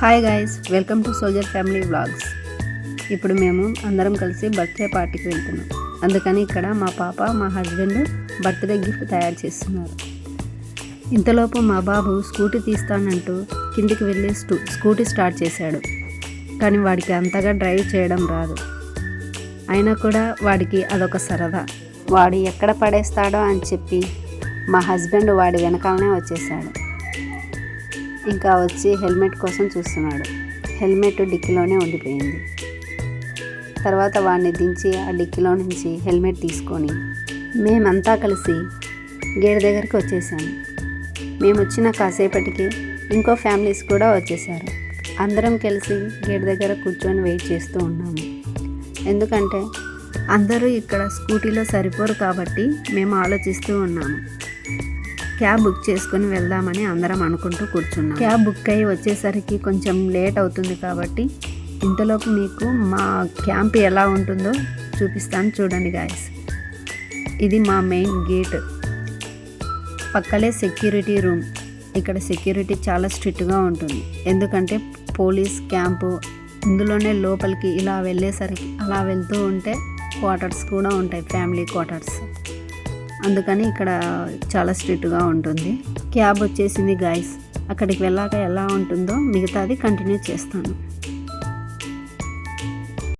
Hi guys, welcome to soldier family vlogs. ఇప్పుడు మేము అందరం కలిసి బర్త్డే పార్టీకి వెళ్తున్నాం. అందుకని ఇక్కడ మా పాప మా హస్బెండ్ బర్త్డే గిఫ్ట్ తయారు చేస్తున్నారు. ఇంతలోపు మా బాబు స్కూటీ తీస్తానంటూ కిందికి వెళ్ళి స్కూటీ స్టార్ట్ చేశాడు. కానీ వాడికి అంతగా డ్రైవ్ చేయడం రాదు. అయినా కూడా వాడికి అదొక సరదా. వాడు ఎక్కడ పడేస్తాడో అని చెప్పి మా హస్బెండ్ వాడి వెనకాలనే వచ్చేసాడు. ఇంకా వచ్చి హెల్మెట్ కోసం చూస్తున్నాడు. హెల్మెట్ డిక్కీలోనే ఉండిపోయింది. తర్వాత వాడిని దించి ఆ డిక్కీలో నుంచి హెల్మెట్ తీసుకొని మేమంతా కలిసి గేట్ దగ్గరికి వచ్చేసాము. మేము వచ్చిన కాసేపటికి ఇంకో ఫ్యామిలీస్ కూడా వచ్చేసారు. అందరం కలిసి గేట్ దగ్గర కూర్చొని వెయిట్ చేస్తూ ఉన్నాము. ఎందుకంటే అందరూ ఇక్కడ స్కూటీలో సరిపోరు కాబట్టి మేము ఆలోచిస్తూ ఉన్నాము. క్యాబ్ బుక్ చేసుకొని వెళ్దామని అందరం అనుకుంటూ కూర్చున్నాం. క్యాబ్ బుక్ అయ్యి వచ్చేసరికి కొంచెం లేట్ అవుతుంది కాబట్టి ఇంతలోపు మీకు మా క్యాంప్ ఎలా ఉంటుందో చూపిస్తాను, చూడండి గాయస్. ఇది మా మెయిన్ గేట్. పక్కలే సెక్యూరిటీ రూమ్. ఇక్కడ సెక్యూరిటీ చాలా స్ట్రిక్ట్గా ఉంటుంది. ఎందుకంటే పోలీస్ క్యాంపు ఇందులోనే లోపలికి ఇలా వెళ్ళేసరికి అలా వెళ్తూ ఉంటే క్వార్టర్స్ కూడా ఉంటాయి, ఫ్యామిలీ క్వార్టర్స్. అందుకని ఇక్కడ చాలా స్ట్రిక్ట్గా ఉంటుంది. క్యాబ్ వచ్చేసింది గాయస్. అక్కడికి వెళ్ళాక ఎలా ఉంటుందో మిగతాది కంటిన్యూ చేస్తాను.